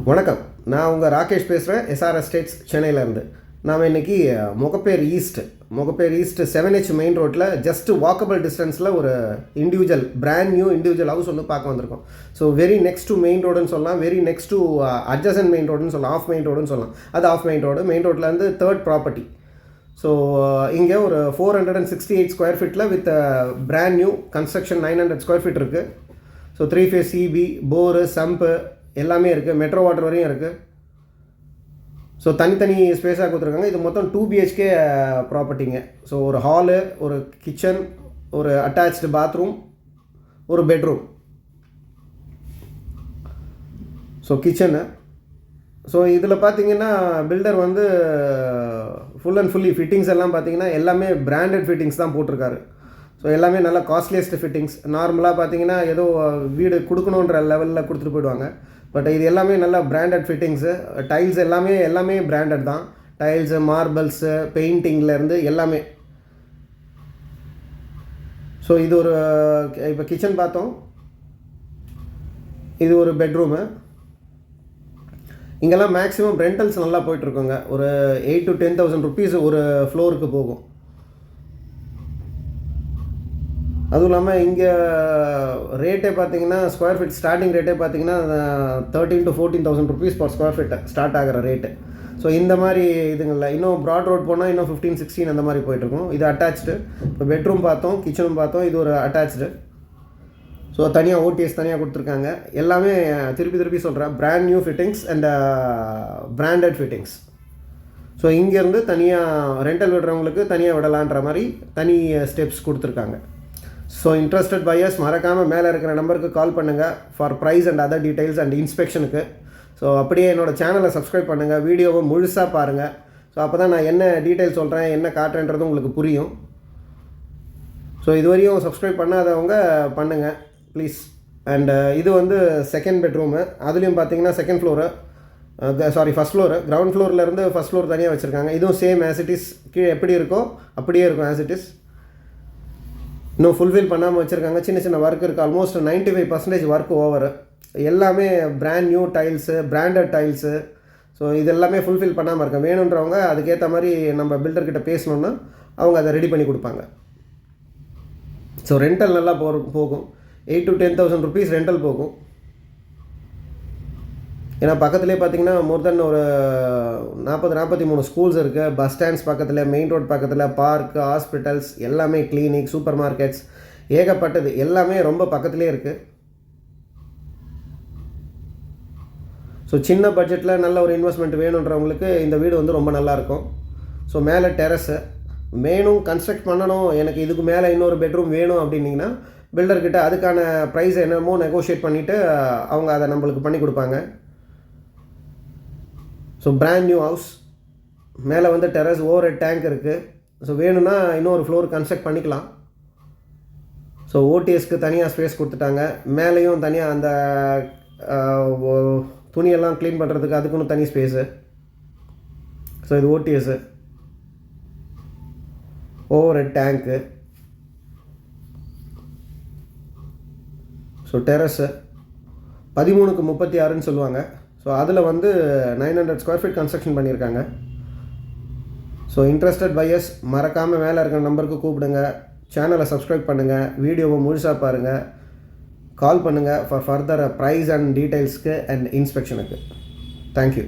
வணக்கம். நான் உங்கள் ராகேஷ் பேசுகிறேன், எஸ்ஆர் எஸ்டேட்ஸ் சென்னையிலேருந்து. நாம் இன்றைக்கி முகப்பேர் ஈஸ்ட் 7H மெயின் ரோட்டில் ஜஸ்ட்டு வாக்கபிள் டிஸ்டன்ஸில் ஒரு பிராண்ட் நியூ இண்டிவிஜுவல் ஹவுஸ் ஒன்று பார்க்க வந்திருக்கோம். So very next to main ரோடுன்னு சொல்லலாம், very next to adjacent main ரோடுன்னு சொல்லலாம், ஆஃப் மெயின் ரோடுன்னு சொல்லலாம். அது ஆஃப் மெயின் ரோட்லேருந்து தேர்ட் ப்ராப்பர்ட்டி. ஸோ இங்கே ஒரு 468 ஸ்கொயர் ஃபீட்டில் with brand new construction 900 square feet இருக்குது. ஸோ 3 ஃபேஸ் சிபி, போரு, சம்பு எல்லாமே இருக்குது. மெட்ரோ வாட்டர் வரையும் இருக்குது. ஸோ தனித்தனி ஸ்பேஸாக கொடுத்துருக்காங்க. இது மொத்தம் 2 BHK ப்ராப்பர்ட்டிங்க. ஸோ ஒரு ஹாலு, ஒரு கிச்சன், ஒரு அட்டாச்டு பாத்ரூம், ஒரு பெட்ரூம். So kitchen. ஸோ இதில் பார்த்தீங்கன்னா பில்டர் வந்து ஃபுல் அண்ட் ஃபுல்லி ஃபிட்டிங்ஸ் எல்லாம் பார்த்தீங்கன்னா எல்லாமே பிராண்டட் ஃபிட்டிங்ஸ் தான் போட்டிருக்காரு. ஸோ எல்லாமே நல்லா காஸ்ட்லியஸ்ட் ஃபிட்டிங்ஸ். நார்மலாக பார்த்தீங்கன்னா ஏதோ வீடு கொடுக்கணுன்ற லெவலில் கொடுத்துட்டு போயிடுவாங்க. பட் இது எல்லாமே நல்லா பிராண்டட் ஃபிட்டிங்ஸு. டைல்ஸ் எல்லாமே பிராண்டட் தான். டைல்ஸு, மார்பிள்ஸு, பெயிண்டிங்லேருந்து எல்லாமே. ஸோ இது ஒரு இப்போ கிச்சன் பார்த்தோம். இது ஒரு பெட்ரூமு. இங்கெல்லாம் மேக்ஸிமம் ரெண்டல்ஸ் நல்லா போயிட்டுருக்கோங்க. ஒரு 8,000 to 10,000 rupees ஒரு ஃப்ளோருக்கு போகும். அதுவும் இல்லாமல் இங்கே ரேட்டே பார்த்தீங்கன்னா ஸ்கொயர் ஃபீட் ஸ்டார்டிங் ரேட்டே பார்த்தீங்கன்னா 13,000 to 14,000 rupees per square feet start ஆகிற ரேட்டு. ஸோ இந்த மாதிரி இதுங்களில் இன்னும் ப்ராட் ரோட் போனால் இன்னும் 15-16 அந்த மாதிரி போயிட்டுருக்கும். இது அட்டாச்சு. இப்போ பெட்ரூம் பார்த்தோம், கிச்சனும் பார்த்தோம். இது ஒரு அட்டாச்சு. ஸோ தனியாக ஓடிஎஸ் தனியாக கொடுத்துருக்காங்க. எல்லாமே திருப்பி சொல்கிறேன், brand new fittings and branded fittings. So இங்கேருந்து தனியாக ரெண்டல் விடுறவங்களுக்கு தனியாக விடலான்ற மாதிரி தனி ஸ்டெப்ஸ் கொடுத்துருக்காங்க. ஸோ இன்ட்ரெஸ்டட் பையர்ஸ் மறக்காமல் மேலே இருக்கிற நம்பருக்கு கால் பண்ணுங்கள் for price and other details and இன்ஸ்பெக்ஷனுக்கு. ஸோ அப்படியே என்னோடய சேனலை சப்ஸ்கிரைப் பண்ணுங்கள், வீடியோவை முழுசாக பாருங்கள். ஸோ அப்போ தான் நான் என்ன டீட்டெயில் சொல்கிறேன், என்ன காட்டுறேன்றது உங்களுக்கு புரியும். ஸோ இதுவரையும் சப்ஸ்கிரைப் பண்ணாதவங்க பண்ணுங்கள் ப்ளீஸ். அண்டு இது வந்து செகண்ட் பெட்ரூமு. அதுலேயும் பார்த்தீங்கன்னா ஃபஸ்ட் ஃப்ளோரு. கிரவுண்ட் ஃப்ளோர்லேருந்து ஃபஸ்ட் ஃப்ளோர் தனியாக வச்சுருக்காங்க. இதுவும் சேம் ஆஸ் இட் இஸ். கீழே எப்படி இருக்கோ அப்படியே இருக்கும் ஆஸ் இட் இஸ். இன்னும் ஃபுல்ஃபில் பண்ணாமல் வச்சுருக்காங்க. சின்ன ஒர்க் இருக்குது. Almost 95% work over. எல்லாமே brand new tiles, branded tiles. So இது எல்லாமே ஃபுல்ஃபில் பண்ணாமல் இருக்கேன். வேணுன்றவங்க அதுக்கேற்ற மாதிரி நம்ம பில்டர்கிட்ட பேசணுன்னா அவங்க அதை ரெடி பண்ணி கொடுப்பாங்க. ஸோ ரெண்டல் நல்லா போகும். 8,000 to 10,000 rupees ரெண்டல் போகும். ஏன்னா பக்கத்துலேயே பார்த்தீங்கன்னா மோர் தென் ஒரு 43 ஸ்கூல்ஸ் இருக்குது. பஸ் ஸ்டாண்ட்ஸ் பக்கத்தில், மெயின் ரோட் பக்கத்தில், பார்க், ஹாஸ்பிட்டல்ஸ் எல்லாமே, கிளினிக், சூப்பர் மார்க்கெட்ஸ் ஏகப்பட்டது எல்லாமே ரொம்ப பக்கத்துலேயே இருக்குது. ஸோ சின்ன பட்ஜெட்டில் நல்ல ஒரு இன்வெஸ்ட்மெண்ட் வேணுன்றவங்களுக்கு இந்த வீடு வந்து ரொம்ப நல்லாயிருக்கும். ஸோ மேலே டெரஸு வேணும், கன்ஸ்ட்ரக்ட் பண்ணணும், எனக்கு இதுக்கு மேலே இன்னொரு பெட்ரூம் வேணும் அப்படின்னிங்கன்னா பில்டர்கிட்ட அதுக்கான ப்ரைஸ் என்னமோ நெகோஷியேட் பண்ணிவிட்டு அவங்க அதை நம்மளுக்கு பண்ணி கொடுப்பாங்க. So brand new house. மேலே வந்து டெரஸ், ஓவர் ஹெட் டேங்க் இருக்குது. ஸோ வேணும்னா இன்னொரு ஃப்ளோர் கன்ஸ்ட்ரக்ட் பண்ணிக்கலாம். ஸோ ஓடிஎஸ்க்கு தனியாக ஸ்பேஸ் கொடுத்துட்டாங்க. மேலேயும் தனியாக அந்த துணியெல்லாம் க்ளீன் பண்ணுறதுக்கு அதுக்குன்னு தனி ஸ்பேஸு. ஸோ இது ஓடிஎஸ்ஸு, ஓவர் ஹெட் டேங்க்கு. ஸோ டெரஸு 13x36ன்னு சொல்லுவாங்க. ஸோ அதில் வந்து 900 ஸ்கொயர் ஃபீட் கன்ஸ்ட்ரக்ஷன் பண்ணியிருக்காங்க. ஸோ இன்ட்ரெஸ்டட் பையர்ஸ் மறக்காமல் மேலே இருக்கிற நம்பருக்கு கூப்பிடுங்க, சேனலை சப்ஸ்கிரைப் பண்ணுங்கள், வீடியோவை முழுசாக பாருங்கள், கால் பண்ணுங்கள் ஃபார் ஃபர்தர் ப்ரைஸ் அண்ட் டீட்டெயில்ஸ்க்கு அண்ட் இன்ஸ்பெக்ஷனுக்கு. தேங்க்யூ.